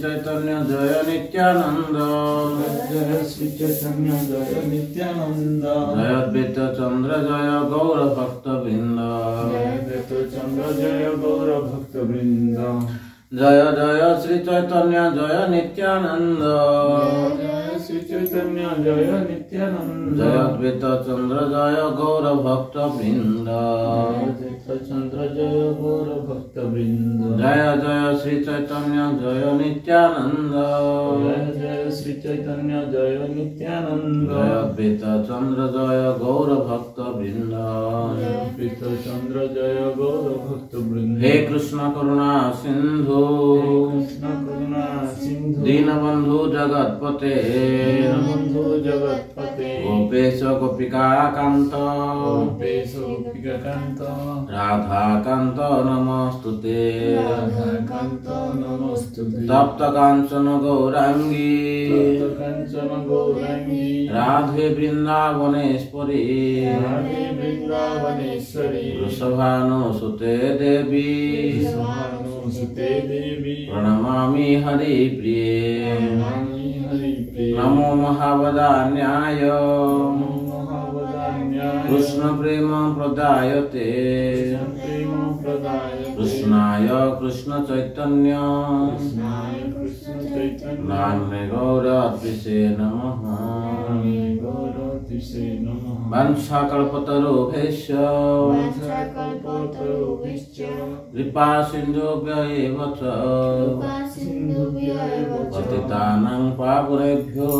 चैतन्य जय नित्यानंद जय श्री चैतन्य जय नित्यानंद जय अद्वैत चंद्र जय गौर भक्त वृंद जय अद्वैत चंद्र जय गौर भक्त वृंद जय जय श्री चैतन्य जय नित्यानंद जय श्री चैतन्य जय नित्यानंद जय अद्वैत चंद्र जय गौर भक्त वृंद चंद्र जय गौर भक्त वृंद जय जय श्री चैतन्य जय नित्यानंद जय जय श्री चैतन्य जय नित्यानंद जय अद्वैत चंद्र जय गौर भक्त वृंद अद्वैत चंद्र जय गौर भक्त वृंद हे कृष्ण करुणा सिंधु कृष्ण करुणा सिंधु दीनबंधु जगतपते दीनबंधु जगतपते गोपेश गोपिका कांत गोपेश गोपिकाकांत राधाकांत नमस्तुते राधाकांत नमस्तुते तप्त कांचन गौरांगी कांचन गौरांगी राधे वृंदावनेश्वरी राधे वृंदावनेश्वरी वृषभानुसुते देवी सुते देवी प्रणमामि हरिप्रिये नमामि हरिप्रिये नमो महावदान्याय महावदान्याय कृष्ण प्रेम प्रदायते प्रेम प्रदाय कृष्णाय कृष्ण चैतन्य कृष्णाय कृष्ण चैतन्य नाम्ने गौरद्विषे नमः गौरतिसे नमः वंशाकल्पतरुभ्यश्च वंशकल्पतरुभ्यश्च कृपा सिन्धुभ्य एव च सिन्धुभ्य एव च पतितानां पावनेभ्यो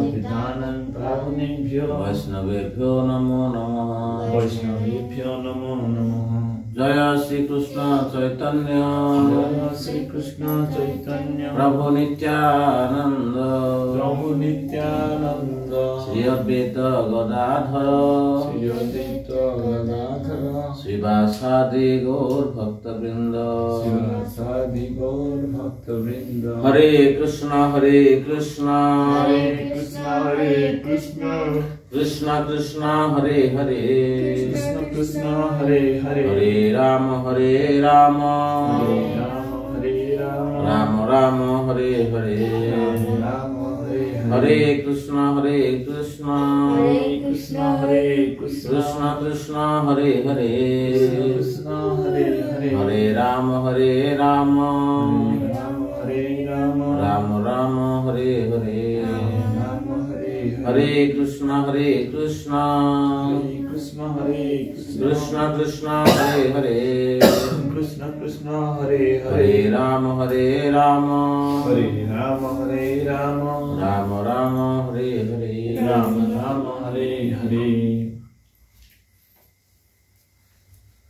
पतितानां पावनेभ्यो वैष्णवेभ्यो नमो नमः वैष्णवेभ्यो नमो नमः जय श्री कृष्ण चैतन्य जय श्री कृष्ण चैतन्य प्रभु नित्यानंद प्रभु नित्यानंद श्री अद्वैत गदाधर श्री अद्वैत गदाधर श्रीवासादि गौर भक्त वृंद शिवासादि गौर भक्त वृंद हरे कृष्ण हरे कृष्ण हरे कृष्ण कृष्ण कृष्ण हरे हरे कृष्ण कृष्ण हरे हरे हरे राम हरे राम हरे राम हरे राम राम राम हरे हरे राम हरे हरे कृष्ण हरे कृष्ण कृष्ण हरे कृष्ण कृष्ण कृष्ण हरे हरे कृष्ण हरे हरे हरे राम हरे राम राम हरे राम राम राम हरे हरे राम हरे हरे कृष्ण हरे कृष्ण कृष्ण हरे कृष्ण कृष्ण कृष्ण हरे हरे कृष्ण कृष्ण हरे हरे राम हरे राम हरे राम हरे राम राम राम हरे हरे राम राम हरे हरे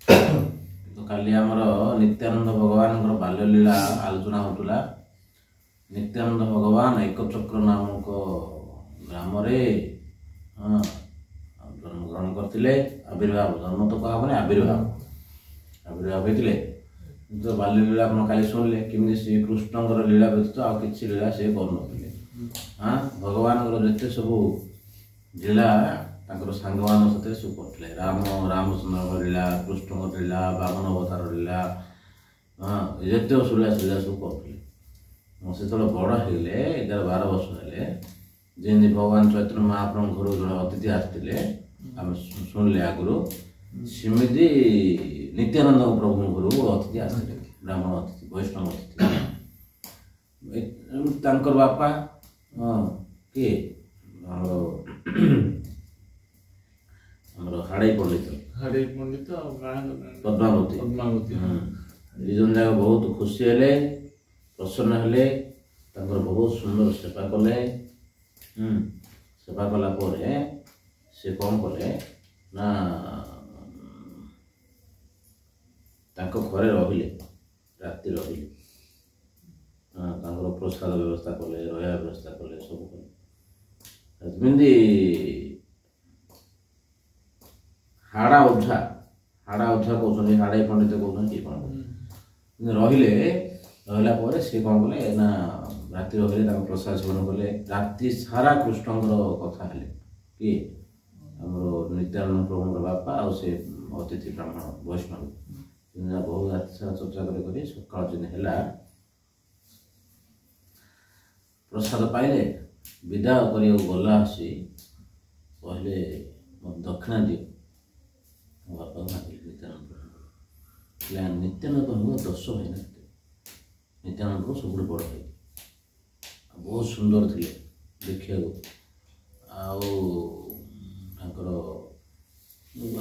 तो काली आमर नित्यानंद भगवान बाल्य लीला आलोचना होतुला नित्यानंद भगवान एकचक्र नामक ग्राम जन्म ग्रहण करते आविर्भाव जन्म तो कहा आविर्भाव आविर्भाव होते तो बाल्य लीला आप काली शुणिले केमी श्रीकृष्ण लीला व्यतीत आ कि लीला से करुनते हाँ भगवान जिते सब लीला सांग मान सब करते राम रामचंद्र लीला कृष्ण लीला बामन अवतार लीला हाँ जिते सब लीला सब करते से बड़ हेले 11-12 वर्ष हेले जमी भगवान चैतन्य महाप्रभु घर जो अतिथि आसते आम शुणिले आगु सेमती नित्यानंद प्रभु घर अतिथि आसते ब्राह्मण अतिथि वैष्णव अतिथि बापा किए हाड़ई पंडित पद्मावती पद्मावती दुजन जाक बहुत खुशी हेले प्रसन्न हेले बहुत सुंदर सेवा कले सेवा कला से कौन कले ना घरे रहिले राति रहिले प्रसाद व्यवस्था कले रहा व्यवस्था कले सब कले हाड़ा ओझा कहते हाड़ाई पंडित कहते कौन रहिले रहा सी कौन कले ना राति रहिले प्रसाद सेवन कले राति सारा कृष्ण कथा हेले कि नित्यानंद प्रभु बापा आ अतिथि ब्राह्मण वैष्णव बहुत राति सारा चर्चा कर सकाल दिन है ପ୍ରସାଦ ପାଇଲେ ବିଦାୟ କରିବାକୁ ଗଲା ଆସି କହିଲେ ମୋତେ ଦକ୍ଷିଣା ଦିଅ। ମୋ ବାପାକୁ ମାଗିଲେ ନିତ୍ୟାନନ୍ଦ ହେଲେ ନିତ୍ୟାନନ୍ଦ ପ୍ରଭୁ 10 ଭାଇ ନାହାନ୍ତି। ନିତ୍ୟାନନ୍ଦ ପ୍ରଭୁ ସବୁଠୁ ବଡ଼ ଭାଇ, ବହୁତ ସୁନ୍ଦର ଥିଲେ ଦେଖିବାକୁ। ଆଉ ତାଙ୍କର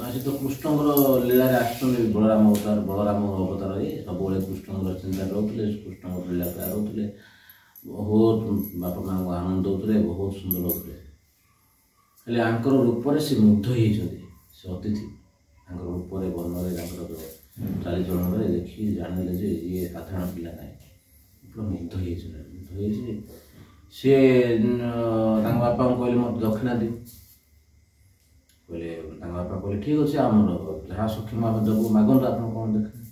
ଆଜି ତ କୃଷ୍ଣଙ୍କର ଲୀଳାରେ ଆସୁଛନ୍ତି ବଳରାମ ଅବତାରରେ ସବୁବେଳେ କୃଷ୍ଣଙ୍କର ଚିନ୍ତା ରହୁଥିଲେ, କୃଷ୍ଣଙ୍କର ଲୀଳା ପ୍ରାୟ ରହୁଥିଲେ, ବହୁତ ବାପା ମାଆଙ୍କୁ ଆନନ୍ଦ ଦେଉଥିଲେ, ବହୁତ ସୁନ୍ଦର ହେଉଥିଲେ। ହେଲେ ଆଙ୍କର ରୂପରେ ସେ ମୁଗ୍ଧ ହେଇଛନ୍ତି। ସେ ଅତିଥି ତାଙ୍କର ରୂପରେ ବର୍ଣ୍ଣରେ ତାଙ୍କର ଚାଲିଚଳନରେ ଦେଖିକି ଜାଣିଲେ ଯେ ଇଏ ସାଧାରଣ ପିଲା ନାହିଁ, ପୁରା ମୁଗ୍ଧ ହେଇଛନ୍ତି। ମୁଗ୍ଧ ହେଇଛି ସିଏ ତାଙ୍କ ବାପାଙ୍କୁ କହିଲେ ମୋତେ ଦକ୍ଷିଣା ଦିଅ। କହିଲେ ତାଙ୍କ ବାପା କହିଲେ ଠିକ୍ ଅଛି, ଆମର ଯାହା ସକ୍ଷମ ଆମେ ଦେବୁ, ମାଗନ୍ତୁ ଆପଣ କ'ଣ ଦକ୍ଷିଣା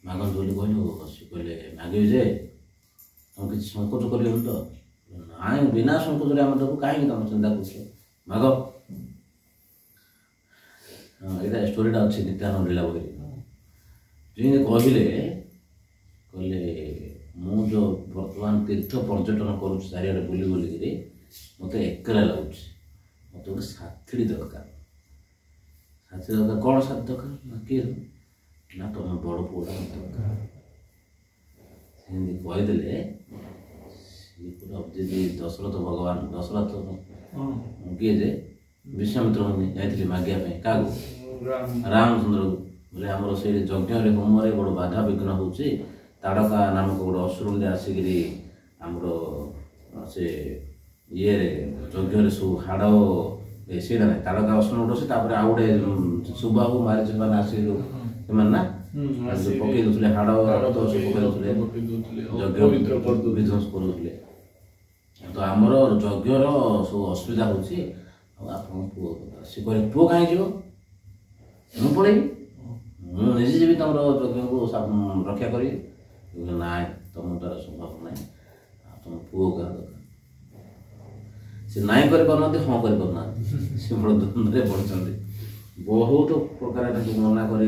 ମାଗନ୍ତୁ ବୋଲି କହିଲୁ। ସେ କହିଲେ ମାଗିବେ ଯେ ତମେ କିଛି ସଂକୋଚ କରିବନି ତ? ନାଇଁ, ବିନା ସଂକୋଚରେ ଆମେ ଦେବୁ, କାହିଁକି ତମେ ଚିନ୍ତା କରୁଛ, ମାଗ। ଏଇଟା ଷ୍ଟୋରିଟା ଅଛି ନିତ୍ୟାନନ୍ଦ ଲୀଳା ବହିରେ। ଯେମିତି କହିଲେ ମୁଁ ଯେଉଁ ବର୍ତ୍ତମାନ ତୀର୍ଥ ପର୍ଯ୍ୟଟନ କରୁଛି ଚାରିଆଡ଼େ ବୁଲି ବୁଲିକିରି ମୋତେ ଏକଲା ଲାଗୁଛି, ମୋତେ ଗୋଟେ ସାଥୀ ଦରକାର। ସାଥୀ ଦରକାର, କ'ଣ ସାଥୀ ଦରକାର ନା କିଏ ନା ତମ ବଡ଼ ପୁଅଟା ଦରକାର। ସେମିତି କହିଦେଲେ ସିଏ ପୁରା ଯଦି ଦଶରଥ ଭଗବାନ ଦଶରଥ କିଏ ଯେ ବିଶ୍ୱାମିତ୍ର ଯାଇଥିଲେ ମାଗିବା ପାଇଁ କାହାକୁ? ରାମଚନ୍ଦ୍ରକୁ। ବୋଲେ ଆମର ସେଇ ଯଜ୍ଞରେ ହୋମରେ ବଡ଼ ବାଧା ବିଘ୍ନ ହେଉଛି, ତାଡ଼କା ନାମକ ଗୋଟେ ଅସୁରୁଣୀ ଆସିକିରି ଆମର ସେ ଇଏରେ ଯଜ୍ଞରେ ସବୁ ହାଡ଼ ସେଇଟା ନାହିଁ, ତାଡ଼କା ଅସୁରୁଣୀ ଗୋଟେ ଅଛି, ତାପରେ ଆଉ ଗୋଟେ ସୁବାହୁ ମାରିଛି ସେମାନେ ଆସିକି ସେମାନେ ନା ପକେଇ ଦେଉଥିଲେ, ହାଡ଼ ରକ୍ତ ସବୁ ପକେଇ ଦେଉଥିଲେ, ଯଜ୍ଞ ବିଧ୍ୱଂସ କରୁଥିଲେ। ତ ଆମର ଯଜ୍ଞର ସବୁ ଅସୁବିଧା ହେଉଛି, ଆଉ ଆପଣଙ୍କ ପୁଅ ସେ କହିଲେ ପୁଅ କାହିଁକି ଯିବ, ମୁଁ ପଳେଇବି, ମୁଁ ନିଜେ ଯିବି ତମର ଯଜ୍ଞକୁ ରକ୍ଷା କରିବି। ନାଇଁ, ତମ ଦ୍ୱାରା ସମ୍ଭବ ନାହିଁ, ଆଉ ତମ ପୁଅ କାହା ଦରକାର। ସେ ନାଇଁ କରିପାରୁନାହାନ୍ତି, ହଁ କରିପାରୁନାହାନ୍ତି, ସେ ବଡ଼ ଦ୍ୱନ୍ଦ୍ୱରେ ପଡ଼ୁଛନ୍ତି। ବହୁତ ପ୍ରକାର ତାଙ୍କୁ ମନା କରି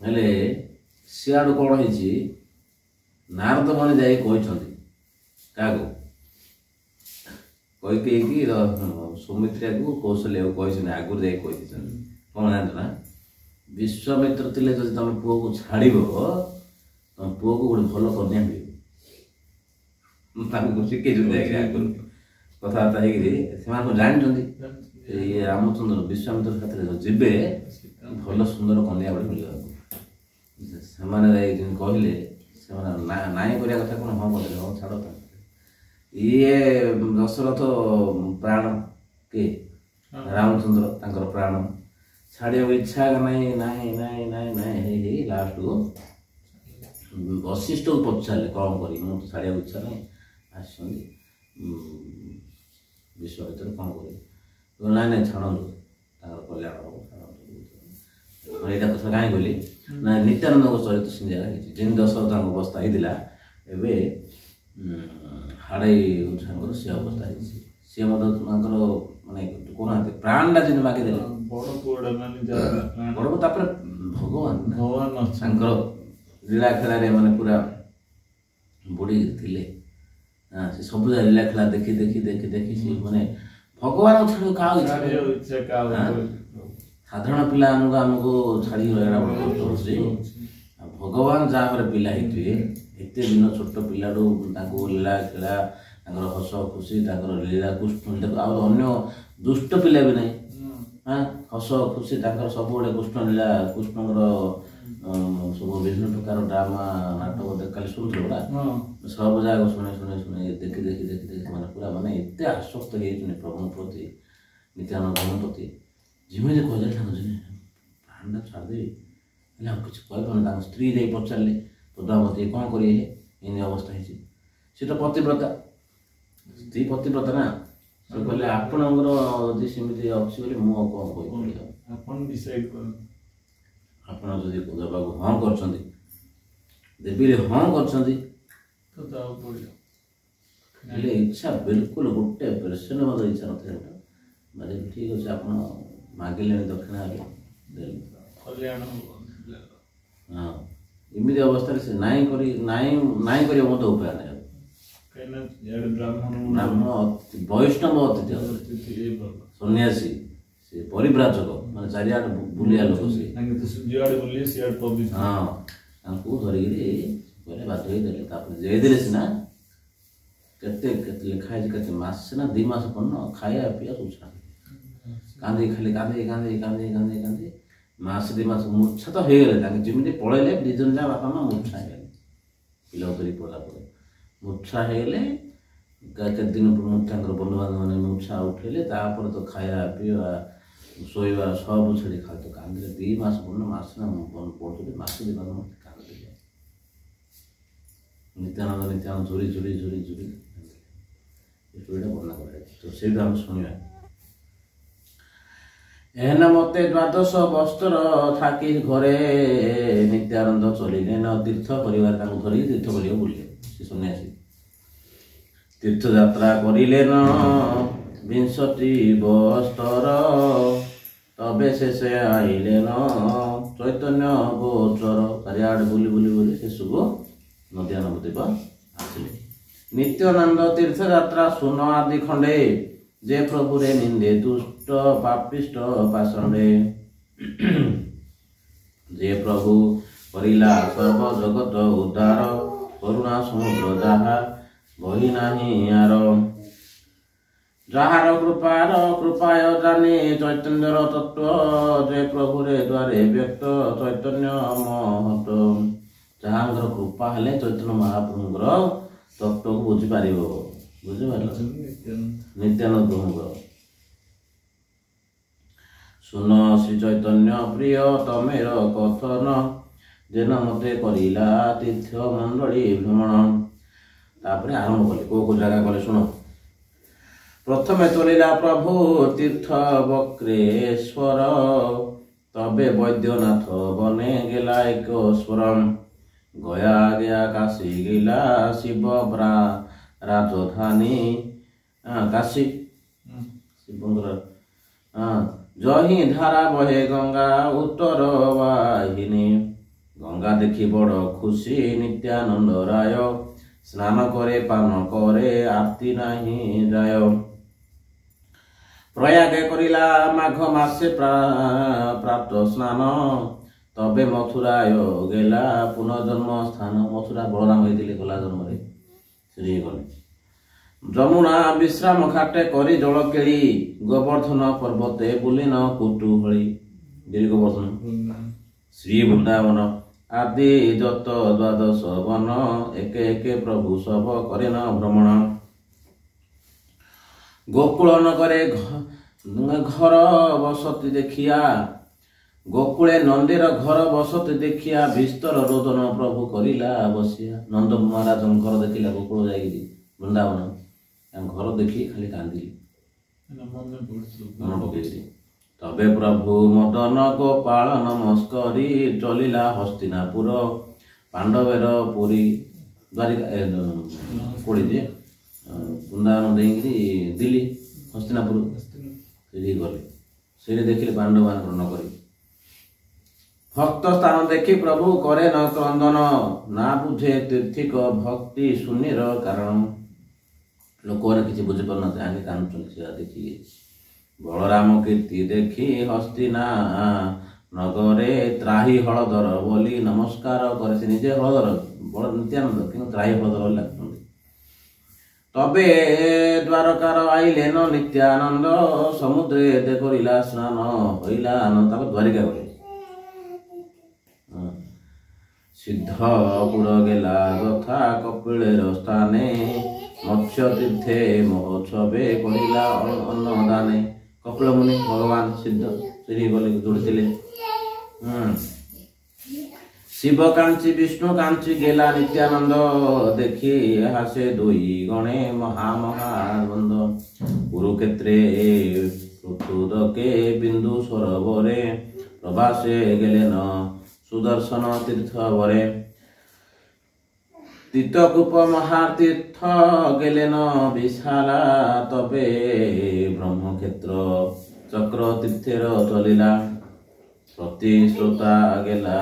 ହେଲେ ସିଆଡ଼ୁ କ'ଣ ହେଇଛି, ନାରଦ ମାନେ ଯାଇ କହିଛନ୍ତି କାହାକୁ? କହିକି ସୌମିତ୍ରାକୁ କୌଶଲ୍ୟାକୁ କହିଛନ୍ତି, ଆଗରୁ ଯାଇ କହିଦେଇଛନ୍ତି। କ'ଣ ଜାଣିଛ ନା, ବିଶ୍ୱାମିତ୍ର ଥିଲେ ଯଦି ତମେ ପୁଅକୁ ଛାଡ଼ିବ, ତମ ପୁଅକୁ ଗୋଟେ ଭଲ କନ୍ୟା ମିଳିବ। ତାଙ୍କୁ ଶିଖେଇଛନ୍ତି ଯାଇକି ଆଗରୁ କଥାବାର୍ତ୍ତା ହେଇକିରି, ସେମାନଙ୍କୁ ଜାଣିଛନ୍ତି ଇଏ ରାମଚନ୍ଦ୍ର ବିଶ୍ୱାମିତ୍ର ସାଥିରେ ଯିବେ ଭଲ ସୁନ୍ଦର କନ୍ୟା ଗୋଟେ ମିଳିବାକୁ। ସେମାନେ ଯାଇ କହିଲେ, ସେମାନେ ନାଇଁ କରିବା କଥା କ'ଣ ହଁ କରିଦେଲେ, ହଁ ଛାଡ଼। ଇଏ ଦଶରଥ ପ୍ରାଣ କିଏ? ରାମଚନ୍ଦ୍ର ତାଙ୍କର ପ୍ରାଣ, ଛାଡ଼ିବାକୁ ଇଚ୍ଛା ନାହିଁ ନାହିଁ ନାହିଁ ନାହିଁ ନାହିଁ ହେଇ ଲାଷ୍ଟକୁ ବଶିଷ୍ଠକୁ ପଚାରିଲେ କ'ଣ କରିବି, ମୁଁ ତ ଛାଡ଼ିବାକୁ ଇଚ୍ଛା ନାହିଁ, ଆସିଛନ୍ତି ବିଶ୍ୱାମିତ୍ର କ'ଣ କରିବି? ନାଇଁ ନାଇଁ ଛାଡ଼ନ୍ତୁ, ତାଙ୍କର କଲ୍ୟାଣ ହବ, ଛାଡ଼ନ୍ତୁ। ଏଇଟା କଥା କାହିଁ କହିଲି ନା, ନିତ୍ୟାନନ୍ଦଙ୍କ ଚରିତ୍ର ସେମିତି ଜାଗା ହେଇଛି। ଯେମିତି ଦଶରଥଙ୍କ ଅବସ୍ଥା ହେଇଥିଲା, ଏବେ ହାଡ଼େଇ ସାଙ୍ଗର ସେ ଅବସ୍ଥା ହେଇଛି। ସିଏ ମଧ୍ୟ ତାଙ୍କର ମାନେ କହୁନାହାନ୍ତି ପ୍ରାଣଟା ଯେମିତି ମାଗିଦେଲେ, ବଡ଼ ପୁଅଟା ମାନେ ବଡ଼ ତାପରେ ଭଗବାନ ତାଙ୍କର ଲୀଳା ଖେଳାରେ ମାନେ ପୁରା ବୁଡ଼ି ଥିଲେ। ସେ ସବୁ ଲୀଳା ଖେଳା ଦେଖି ସେ ମାନେ ଭଗବାନ ଛାଡ଼ି କାହାକୁ ଇଚ୍ଛା, ସାଧାରଣ ପିଲା ଆମକୁ ଛାଡ଼ି ରହିବା ବଡ଼ କଷ୍ଟ ହେଉଛି। ଆଉ ଭଗବାନ ଯାହା ଘରେ ପିଲା ହେଇଥିବେ, ଏତେ ଦିନ ଛୋଟ ପିଲାଠୁ ତାଙ୍କୁ ଲୀଳା ଖେଳା, ତାଙ୍କର ହସ ଖୁସି, ତାଙ୍କର ଲୀଳା କୃଷ୍ଣ, ଆଉ ଅନ୍ୟ ଦୁଷ୍ଟ ପିଲା ବି ନାହିଁ, ହସ ଖୁସି ତାଙ୍କର ସବୁବେଳେ କୃଷ୍ଣ ଲୀଳା, କୃଷ୍ଣଙ୍କର ସବୁ ବିଭିନ୍ନ ପ୍ରକାର ଡ୍ରାମା ନାଟକ କାଲି ଶୁଣୁଥିଲେ ଗୁଡ଼ା, ସବୁ ଯାକ ଶୁଣି ଦେଖି ସେମାନେ ପୁରା ମାନେ ଏତେ ଆସକ୍ତ ହେଇଛନ୍ତି ପ୍ରଭୁଙ୍କ ପ୍ରତି, ନିତ୍ୟାନନ୍ଦଙ୍କ ପ୍ରତି। ଯେମିତି କହିଲେ ତାଙ୍କ ପ୍ରାଣଟା ଛାଡ଼ିଦେବି, ହେଲେ ଆଉ କିଛି କହିପାରୁନି। ତାଙ୍କ ସ୍ତ୍ରୀ ଯାଇ ପଚାରିଲେ ପଦ୍ମାବତୀ କ'ଣ କରିବେ, ଏମିତି ଅବସ୍ଥା ହେଇଛି। ସେ ତ ପତିବ୍ରତା, ସ୍ତ୍ରୀ ପତିବ୍ରତା ନା, ସେ କହିଲେ ଆପଣଙ୍କର ଯଦି ସେମିତି ଅଛି ବୋଲି ମୁଁ ଆଉ କ'ଣ କହିପାରିବି, ଆପଣ ଡିସାଇଡ୍ କରନ୍ତୁ। ଆପଣ ଯଦି ଦେବାକୁ ହଁ କରିଛନ୍ତି, ଦେବୀରେ ହଁ କରିଛନ୍ତି, ତ ଦେବାକୁ ପଡ଼ିବ। ହେଲେ ଇଚ୍ଛା ବିଲକୁଲ 1% ମଧ୍ୟ ଇଚ୍ଛା ନଥିଲା। ମାନେ ଠିକ୍ ଅଛି, ଆପଣ ମାଗିଲେଣି ଦକ୍ଷିଣା ହେଲେ ଦେଲେ, କଲ୍ୟାଣ ହଁ ଏମିତି ଅବସ୍ଥାରେ ସେ ନାଇଁ କରିବା ମଧ୍ୟ ଉପାୟ ନାହିଁ। ବ୍ରାହ୍ମଣ ବୈଷ୍ଣବ ଅତିଥି ସନ୍ନ୍ୟାସୀ ସେ ପରିବ୍ରାଜକ ମାନେ ଚାରିଆଡେ ବୁଲିଆ ଲୋକ ସେ ହଁ ତାଙ୍କୁ ଧରିକିରି କହିଲେ ବାଧ୍ୟ ହେଇଦେଲେ। ତାପରେ ଦେଇଦେଲେ ସିନା କେତେ ଲେଖା ହେଇଛି କେତେ ମାସ ନା 2 ମାସ ପର୍ଯ୍ୟନ୍ତ ଖାଇବା ପିଇବା ସବୁ ଛାଡ଼ି କାନ୍ଦି ଖାଲି କାନ୍ଦି ମାସ 2 ମାସ ମୂର୍ଚ୍ଛା ତ ହେଇଗଲେ। ତାଙ୍କେ ଯେମିତି ପଳେଇଲେ 2 ଜଣ ଯାକ ବାପା ମା ମୂର୍ଚ୍ଛା ହେଇଗଲେ। ପିଲା ଧରି ପଡ଼ିଲା ପରେ ମୂର୍ଚ୍ଛା ହେଇଗଲେ। କେତେ ଦିନ ତାଙ୍କର ବନ୍ଧୁବାନ୍ଧବ ମାନେ ମୂର୍ଚ୍ଛା ଉଠେଇଲେ। ତାପରେ ତ ଖାଇବା ପିଇବା ଶୋଇବା ସବୁ ଛାଡ଼ି ଖାଲି ତ କାନ୍ଦିଲେ 2 ମାସ ପର୍ଯ୍ୟନ୍ତ ମାସ ନା ପଢ଼ୁଥିଲେ ମାସ 2 ମାସ କାନ୍ଦିଲେ। ନିତ୍ୟାନନ୍ଦ ଝୁରି ଷ୍ଟୋରିଟା ବର୍ଣ୍ଣନା କରାଯାଇଛି। ତ ସେଇଟା ଆମେ ଶୁଣିବା। ଏହେନା ମତେ 12 ବର୍ଷର ଥାକି ଘରେ ନିତ୍ୟାନନ୍ଦ ଚଳିଲେ ନ ତୀର୍ଥ ପରିବାର ତାଙ୍କୁ ଧରିକି ତୀର୍ଥ କରିବାକୁ ବୁଲିଲେ। ସେ ସନ୍ନ୍ୟାସୀ ତୀର୍ଥଯାତ୍ରା କରିଲେ ନ 20 ବର୍ଷର ତବେ ଶେଷେ ଆଇଲେ ନ ଚୈତନ୍ୟ ଗୋଚର। ଚାରିଆଡ଼େ ବୁଲି ଶେଷକୁ ନଦିଆ ନବଦ୍ୱୀପ ଆସିଲେ। ନିତ୍ୟାନନ୍ଦ ତୀର୍ଥଯାତ୍ରା ସୁନ ଆଦି ଖଣ୍ଡେ ଯେ ପ୍ରଭୁରେ ନିନ୍ଦେ ଦୁଷ୍ଟ ପାପିଷ୍ଟ ପାଷଣ୍ଡେ। ଯେ ପ୍ରଭୁ କରିଲା ସର୍ବ ଜଗତ ଉଦ୍ଧାର କରୁଣା ସମୁଦ୍ର ଯାହା ବହି ନାହିଁ ଆର। ଯାହାର କୃପାୟ ଜାନେ ଚୈତନ୍ୟର ତତ୍ତ୍ୱ ଯେ ପ୍ରଭୁରେ ଦ୍ୱାରେ ବ୍ୟକ୍ତ ଚୈତନ୍ୟ ମହତ। ଯାହାଙ୍କର କୃପା ହେଲେ ଚୈତନ୍ୟ ମହାପ୍ରଭୁଙ୍କର ତତ୍ତ୍ୱକୁ ବୁଝିପାରିବ। ବୁଝିପାରିଲ ନିତ୍ୟାନନ୍ଦ ପ୍ରଭୁଙ୍କର। ଶୁନ ଶ୍ରୀ ଚୈତନ୍ୟ ପ୍ରିୟ ତମେର କଥନ ଯେନ ମତେ କରିଲା ତୀର୍ଥ ମଣ୍ଡଳୀ ଭ୍ରମଣ। ତାପରେ ଆରମ୍ଭ କଲେ କୋଉ ଜାଗା କଲେ ଶୁଣ। ପ୍ରଥମେ ତୋଳିଲା ପ୍ରଭୁ ତୀର୍ଥ ବକ୍ରେଶ୍ୱର ତବେ ବୈଦ୍ୟନାଥ ବନେ ଗେଲା ଏକ ସ୍ୱରମ୍। ଗୟା ଗୟା କାଶୀ ଗିଲା ଶିବ ରାଜଧାନୀ କାଶୀ ଶିବଙ୍କର ଜହିଁ ଧାରା ବହେ ଗଙ୍ଗା ଉତ୍ତର ବାହିନୀ। ଗଙ୍ଗା ଦେଖି ବଡ଼ ଖୁସି ନିତ୍ୟାନନ୍ଦ ରାୟ ସ୍ନାନ করে ପାନ করে ଆରତି ନାହିଁ ଯାୟ। ପ୍ରୟାଗ କରିଲା ମାଘ ମାସେ ପ୍ରାତ ସ୍ନାନ ତବେ ମଥୁରାୟ ଗେଲା ପୁନର୍ଜନ୍ମ ସ୍ଥାନ। ମଥୁରା ବଳରାମ ହେଇଥିଲେ ଗଲା ଜନ୍ମରେ ସେଠି ଗଲେ। ଯମୁନା ବିଶ୍ରାମ ଖାଟେ କରି ଜଳ କେଳି ଗୋବର୍ଦ୍ଧନ ପର୍ବତେ ବୁଲିନ କୁଟୁହଳି। ଗିରି ଗୋବର୍ଦ୍ଧନ ଶ୍ରୀ ବୃନ୍ଦାବନ ଆଦି ଯତ 12 ବନ ଏକେ ଏକେ ପ୍ରଭୁ ସବ କରେନ ଭ୍ରମଣ। ଗୋକୁଳ ନଗରେ ଘର ବସତି ଦେଖିଆ ଗୋକୁଳେ ନନ୍ଦୀର ଘର ବସତି ଦେଖିଆ ବିସ୍ତର ରୋଦନ ପ୍ରଭୁ କରିଲା ବସିଆ। ନନ୍ଦ ମହାରାଜଙ୍କ ଘର ଦେଖିଲା ଗୋକୁଳ ଯାଇକିରି ବୃନ୍ଦାବନ ତାଙ୍କ ଘର ଦେଖି ଖାଲି କାନ୍ଦିଲି ମନ ପକେଇକିରି। ତବେ ପ୍ରଭୁ ମଦନ ଗୋପାଳ ନମସ୍କରି ଚଲିଲା ହସ୍ତିନାପୁର ପାଣ୍ଡବେର ପୁରୀ ଦ୍ୱାରିକା କୋଡ଼ିରେ ବୃନ୍ଦାବନ ଦେଇକିରି ଦିଲ୍ଲୀ ହସ୍ତିନାପୁର ସେଠି ଗଲେ। ସେଠି ଦେଖିଲେ ପାଣ୍ଡବମାନଙ୍କର ନଗରୀ। ଭକ୍ତ ସ୍ଥାନ ଦେଖି ପ୍ରଭୁ କରେ ନ କ୍ରନ୍ଦନ ନା ବୁଝେ ତୀର୍ଥିକ ଭକ୍ତି ଶୂନ୍ୟର କାରଣ। ଲୋକମାନେ କିଛି ବୁଝିପାରୁନାହାନ୍ତି ଆଗେ କାନ୍ଦୁଛନ୍ତି ସେଟା ଦେଖିକି। ବଳରାମ କୀର୍ତ୍ତି ଦେଖି ହସ୍ତିନା ନଗରେ ତ୍ରାହି ହଳଧର ବୋଲି ନମସ୍କାର କରେ। ସେ ନିଜେ ହଳଧର ବଳ ନିତ୍ୟାନନ୍ଦ କିନ୍ତୁ ତ୍ରାହି ହଳଧର ବୋଲି ଲାଗୁଛନ୍ତି। ତବେ ଦ୍ୱାରକାର ଆଇଲେ ନ ନିତ୍ୟାନନ୍ଦ ସମୁଦ୍ରେ ଦେ କରିଲା ସ୍ନାନ ହଇଲା ଆନନ୍ଦ। ତାପରେ ଦ୍ୱାରିକା ଗଲେ। ସିଦ୍ଧପୁର ଗେଲା ଯଥା କପିଳେର ସ୍ଥାନେ ମତ୍ସ୍ୟ ତୀର୍ଥେ ମହୋତ୍ସବେ କରିଲା ଅନ୍ନଦାନେ। କପିଳ ମୁନି ଭଗବାନ ସିଦ୍ଧ ସେଠି ଗଲେ ଯୋଡ଼ିଥିଲେ। ଶିବ କାଞ୍ଚି ବିଷ୍ଣୁ କାଞ୍ଚି ଗେଲା ନିତ୍ୟାନନ୍ଦ ଦେଖି ହାସେ 2 ଗଣେ ମହାବନ୍ଦ। କୁରୁକ୍ଷେତ୍ରେ ପୃଥୁଦକେ ବିନ୍ଦୁ ସରୋବରେ ପ୍ରଭାସେ ଗେଲେନ ସୁଦର୍ଶନ ତୀର୍ଥ ବରେ। ତୀର୍ଥକୂପ ମହାତୀର୍ଥ ଗେଲେନ ବିଶାଲା ତବେ ବ୍ରହ୍ମକ୍ଷେତ୍ର ଚକ୍ର ତୀର୍ଥେର ଚଲିଲା। ପ୍ରତିଶ୍ରୋତା ଗେଲା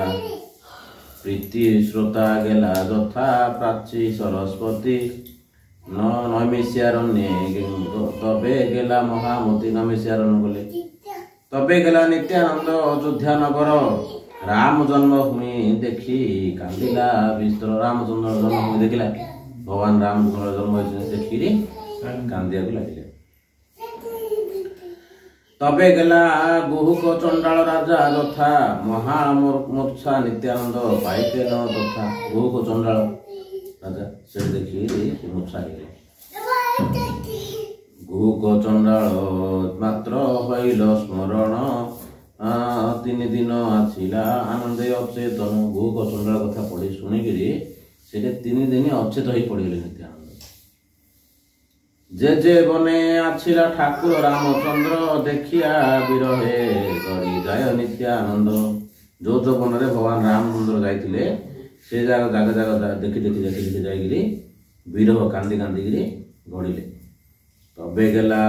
प्रीति श्रोता गेला যথা প্রাচী सरस्वती নৈমিষ্যারণ্যে তবে গেলা মহামতি নৈমিষ্যারণ্য গলে তবে গেলা নিত্যানন্দ অযোধ্যা নগর রাম জন্মভূমি দেখি কান্দিলা বিস্তর রামচন্দ্র জন্মভূমি দেখিলা ভগবান রামচন্দ্র জন্ম হয়েছে দেখি কান্দিବାକୁ ଲାଗିଲେ তবে গেলা গুহুক চণ্ডাଳ রাজা যথা মহামূর্ଚ୍ଛା ନିତ୍ୟାନନ୍ଦ ପାଇତେନ ତଥା ଗୁହୁକ ଚଣ୍ଡାଳ ରାଜା ସେ ଦେଖି ମୂର୍ଚ୍ଛା ହେଇଗଲେ ଗୁହୁକ ଚଣ୍ଡାଳ ମାତ୍ର ହଇଲ ସ୍ମରଣ 3 ଦିନ ଆସିଲା ଆନନ୍ଦେ ଅଚେତନ ଗୁହୁକ ଚଣ୍ଡାଳ କଥା ପଢି ଶୁଣିକିରି ସେଠି 3 ଦିନ ଅଚେତ ହେଇ ପଡିଗଲେ ନିତ୍ୟାନନ୍ଦ जे जे बने आछिला ठाकुर रामचंद्र देखिया विरहे गड़ी जाय नित्यानंद जो जो बन रे भगवान रामचंद्र जाइतिले से जागा देखि जाइगिरी विरह कांदी कांदी गड़िले तबे गेला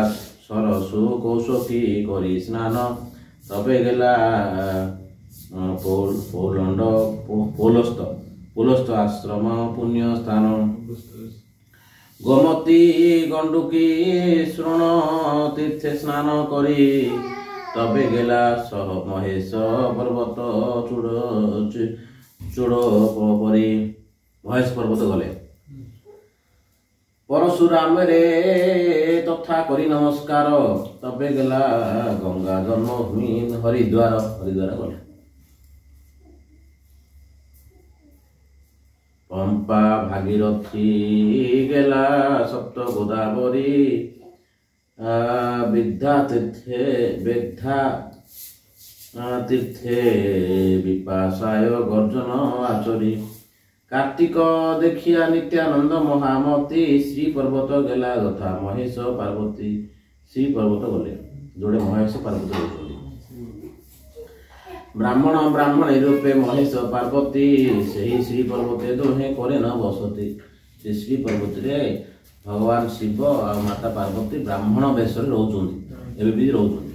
सरसु कौशकी करी स्नान तबे गेला पोलस्त आश्रम पुण्य स्थान गोमती गंडुकी श्रोण तीर्थे स्नान करी तबे गेला सह महेश पर्वत चूड़ परी महेश पर्वत गले परशुराम रे तथा करी नमस्कार तबे गेला गंगा जन्मभूमि हरिद्वार गले पंपा भागीरथी गेला सप्त गोदावरी विद्या तीर्थे विपासाय गर्जन आचरी कार्तिक देखिया नित्यानंद महामती श्री पर्वत गेला तथा महेश पार्वती श्री पर्वत गले जोड़े महेश पार्वती गले ब्राह्मण ब्राह्मणी रूपे महेश पार्वती सही श्री पर्वते दुहे करे न बसती श्री पर्वती रे भगवान शिव और माता पार्वती ब्राह्मण वेश रोचुंदी एबे भी रोचुंदी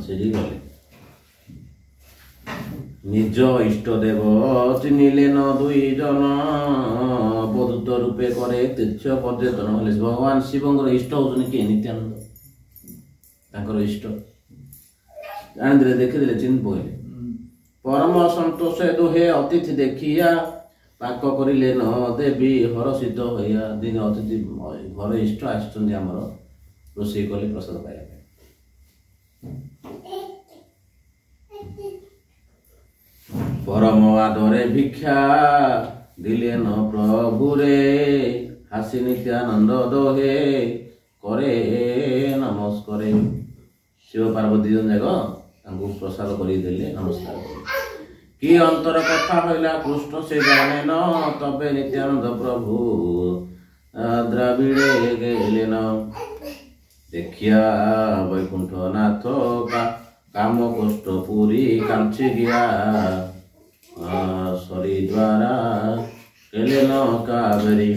सेठी गले निज इष्ट देव चिन्हिले न दुई जन बदूत रूपे करे तीर्थ पर्यटन हले भगवान शिवंकर इष्ट होचुनी के नित्यानंद तांकर इष्ट जानिदे देखिदे चिन्ह पहिले परम संतोष दुहे अतिथि देखिया पाक करिले न देवी हरषित होइया दिन अतिथि घर इष्ट आछुंदी हमर रोषे कले प्रसाद पाया परम आदरे भिक्षा दिले न प्रभु रे हासि नित्यानंद दोहे करे नमस्कारे शिव पार्वती जन जाक प्रसाद करदेले नमस्कार कि अंतर कथा हईला कृष्ण से जाने न तबे नित्यानंद प्रभु द्राविड़े गेले न देखिया वैकुंठ नाथ काम कष्ट पुरी कांची गया सरी द्वारा गेले न कावेरी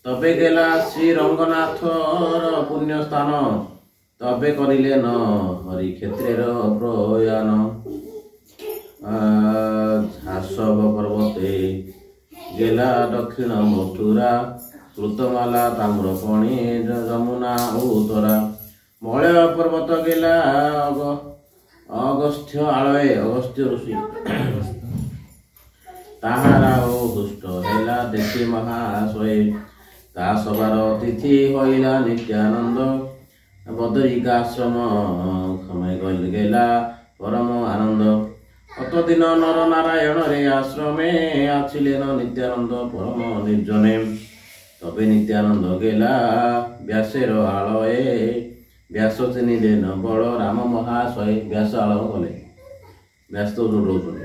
तबे गेला श्री रंगनाथ पुण्य स्थान तबे करिले न हरि क्षेत्र प्रयान झासव पर्वते गेला दक्षिण मथुरा श्रुतमाला ताम्रपणी जमुना उत्तरा मलय पर्वत गेला अगस्त्य आलय अगस्त्य ऋषि ताहारा ओ दुष्ट हेला देखि महाशय ता सबार तिथि होइला नित्यानंद बदरिकाश्रम समय गेला परम आनंद अतदिन नर नारायण रे आश्रमे आछिले न नित्यानंद परम निर्जने तबे नित्यानंद गेला व्यासेर आलये व्यास चिन्हिले न बल राम महाशय व्यास आलय गले व्यास तो जोड़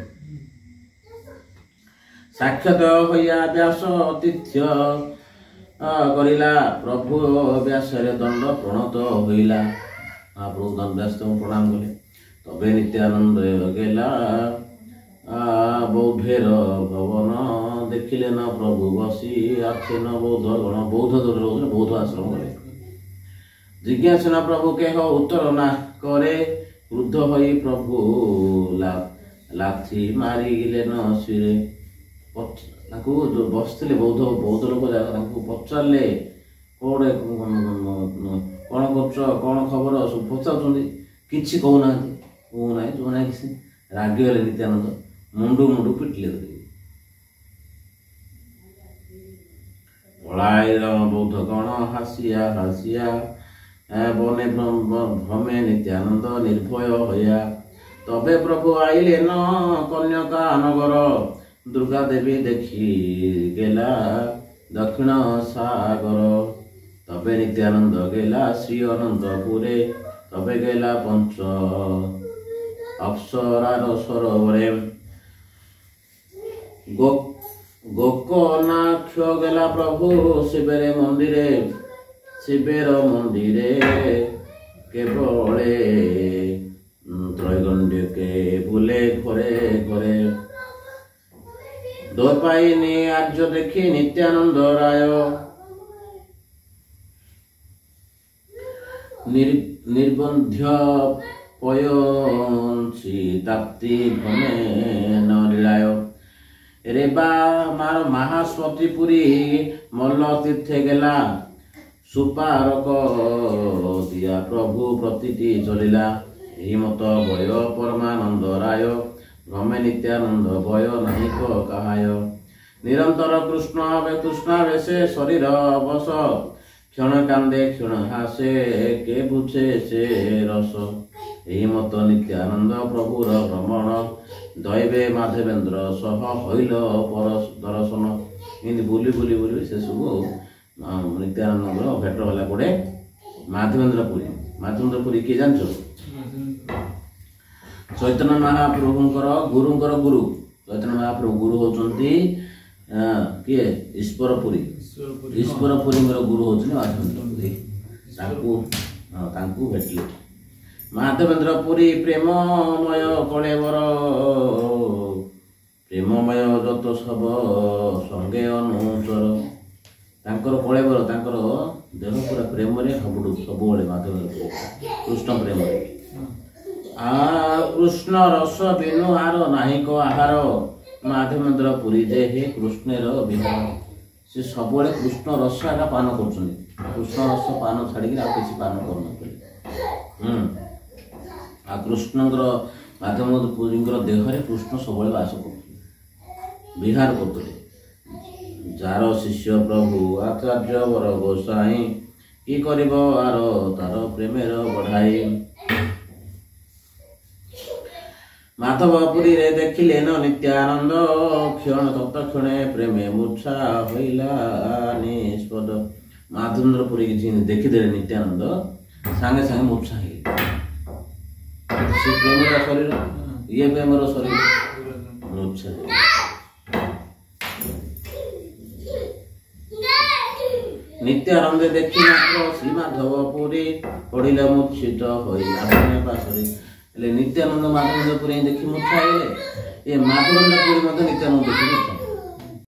साक्षात होइया व्यास तिथ्य करिला प्रभु व्यासरे दंड प्रणत होइला प्रभु दंड व्यास प्रणाम कले तबे नित्यानंद गेला बौद्धेर भवन देखिले न प्रभु बसी आछेन बौद्ध गण बौद्ध दूर बौद्ध आश्रम गले जिज्ञासन प्रभु केह उत्तर ना करे क्रुद्ध होई प्रभु लाथी मारी गिले न शिरे ତାଙ୍କୁ ଯେଉଁ ବସିଥିଲେ ବୌଦ୍ଧ ଲୋକ ଯାକ ତାଙ୍କୁ ପଚାରିଲେ କୋଉଠି କ'ଣ କରୁଛ କ'ଣ ଖବର ସବୁ ପଚାରୁଛନ୍ତି, କିଛି କହୁନାହିଁ କିଛି ରାଗିଗଲେ ନିତ୍ୟାନନ୍ଦ, ମୁଣ୍ଡୁ ପିଟିଲେ ଧରିକି। ପଳାଇର ବୌଦ୍ଧ ଗଣ ହାସିଆ ବନେ ଭ୍ରମେ ନିତ୍ୟାନନ୍ଦ ନିର୍ଭୟ ହଇଆ। তবে প্রভু আইলেন কন্যকা নগর, দুর্গা দেবী দেখি গেলা দক্ষিণ সাগর। তবে নিত্যানন্দ গেলা শ্রী অনন্তপুরে, তবে গেলা পঞ্চ অপ্সরার সরোবরে। গোকর্ণাক্ষ গেলা প্রভু শিবের মন্দিরে কেবলে ত্রৈগণ্যকে বুলে ঘরে। দোপাইনি আর্য দেখি নিত্যানন্দ রায়, নির্বন্ধ্য পয়সী তাপ্তি ভ্রমে লীলায়। রেবা মার মহাস্বতীপুরী মল্ল তীর্থে গেলা, সুপারক দিয়া প্রভু প্রতিটি চলিলা। এই মত বয় পরমানন্দ রায়, ভ্রমে নিত্যানন্দ বয় নাহিক কাহায়। নিরন্তর কৃষ্ণাবেশে শরীর বস, ক্ষণ কান্দে ক্ষণ হাসে কে বুঝে সে রস। এই মত নিত্যানন্দ প্রভুর ভ্রমণ, দৈবে মাধবেন্দ্র সহ হইল পর দর্শন। এমনি ବୁଲି ସେସବୁ ନିତ୍ୟାନନ୍ଦଙ୍କର ଭେଟ ହେଲା କୋଉଠି? ମାଧବେନ୍ଦ୍ର ପୁରୀ। କିଏ ଜାଣିଛ? ଚୈତନ୍ୟ ମହାପ୍ରଭୁଙ୍କର ଗୁରୁଙ୍କର ଗୁରୁ। ଚୈତନ୍ୟ ମହାପ୍ରଭୁ ଗୁରୁ ହଉଛନ୍ତି କିଏ? ଈଶ୍ୱର ପୁରୀଙ୍କର ଗୁରୁ ହଉଛନ୍ତି ମାଧବେନ୍ଦ୍ର ପୁରୀ। ତାଙ୍କୁ ଭେଟିଲେ। ମାଧବେନ୍ଦ୍ର ପୁରୀ ପ୍ରେମମୟ କଳେବର, ପ୍ରେମମୟ ଯତ ସବ ସଙ୍ଗେ ଅନୁଚର। ତାଙ୍କର କଳେବର, ତାଙ୍କର ଦେହ ପୁରା ପ୍ରେମରେ ସବୁବେଳେ ମାଧବେନ୍ଦ୍ର କୃଷ୍ଣ ପ୍ରେମରେ। କୃଷ୍ଣ ରସ ବିନୁ ଆର ନାହିକ ଆହାର, ମାଧବେନ୍ଦ୍ର ପୁରୀ ଯେ ହେ କୃଷ୍ଣର ବିହାର। ସେ ସବୁବେଳେ କୃଷ୍ଣ ରସ ଏକା ପାନ କରୁଛନ୍ତି, କୃଷ୍ଣ ରସ ପାନ ଛାଡ଼ିକି ଆଉ କିଛି ପାନ କରୁନଥିଲେ। ଆଉ କୃଷ୍ଣଙ୍କର ମାଧବେନ୍ଦ୍ର ପୁରୀଙ୍କର ଦେହରେ କୃଷ୍ଣ ସବୁବେଳେ ବାସ କରୁଥିଲେ, ବିହାର କରୁଥିଲେ। ଯାର ଶିଷ୍ୟ ପ୍ରଭୁ ଆଚାର୍ଯ୍ୟ ବର ଗୋସାଇଁ, କି କରିବ ଆର ତାର ପ୍ରେମର ବଢ଼ାଇ। ମାଧବ ପୁରୀରେ ଦେଖିଲେ ନ ନିତ୍ୟାନନ୍ଦ, କ୍ଷଣ ତତ୍କ୍ଷଣେ ପ୍ରେମେ ମୂର୍ଚ୍ଛା ହଇଲା ନିଷ୍ପଦ। ମାଧବେନ୍ଦ୍ର ପୁରୀ କିଛି ଦେଖିଦେଲେ ନିତ୍ୟାନନ୍ଦ, ସାଙ୍ଗେ ସାଙ୍ଗେ ମୂର୍ଚ୍ଛା ହେଇଗଲେ। ସେ ପ୍ରେମର ଶରୀର, ଇଏ ପ୍ରେମର ଶରୀର, ମୂର୍ଚ୍ଛା ହେଇଗଲେ। ନିତ୍ୟାନନ୍ଦେ ଦେଖି ମାତ୍ର ଶ୍ରୀ ମାଧବ ପୁରୀ, ପଡ଼ିଲା ମୂର୍ଚ୍ଛିତ ହୋଇ ଆପଣ ପାଶରେ। ହେଲେ ନିତ୍ୟାନନ୍ଦ ମାଧବେନ୍ଦ୍ର ପୁରୀ ଦେଖି ମୂର୍ଚ୍ଛା ହେଇଗଲେ। ଏ ମାଧବେନ୍ଦ୍ର ପୁରୀ ମଧ୍ୟ ନିତ୍ୟାନନ୍ଦ ଦେଖି ମୂର୍ଚ୍ଛା।